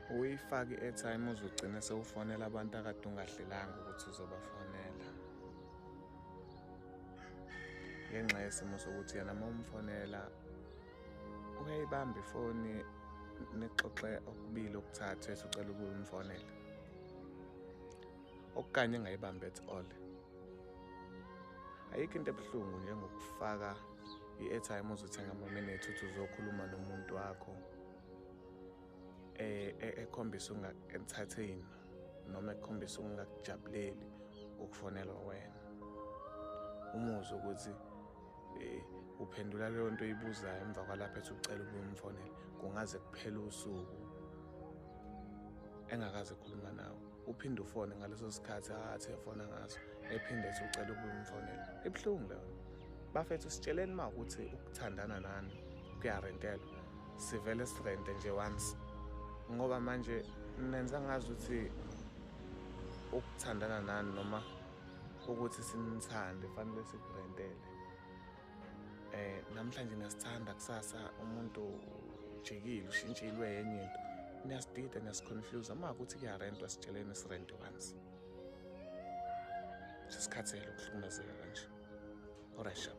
uyifaka i-airtime uzogcina sewufonela abantu akade ungahlelanga ukuthi uzobafonela. Ngenxa yesimo sokuthi yena uma umfonela uyayibamba ifoni nixoxe okubili okuthathu ethi ucela ukumfonela. Okukanye engayibambi at all. Ayikho into ebuhlungu njengokufaka i-airtime uzothenga ama-minute uthi uzokhuluma nomuntu wakho ekhombisa ukunga-entertain noma ekukhombisa ukungakujabuleli ukufonelwa wena. Umuzwa ukuthi uphendula leyo nto oyibuzayo emva kwalapho ethi ucela ukumfonela kungaze kuphele usuku engakaze ekhuluma nawe. Uphinde ufone ngaleso sikhathi athi efona ngaso ephinde ethi ucela ukumfonela. Ibuhlungu leyo. Bafethu sitsheleni uma ukuthi ukuthandana nani kuyarentelwa. Sivele sirente nje once. Ngoba manje nenza ngazi ukuthi ukuthandana nani noma ukuthi sinithande fanele sikurentele. Namhlanje niyasithanda kusasa umuntu ujikile ushintshilwe yenye into. Niyasidida niyasiconfuse uma ukuthi kuyarentwa sitsheleni sirente once. Sesikhathele ukuhlukumezeka kanje. Alright, sharp.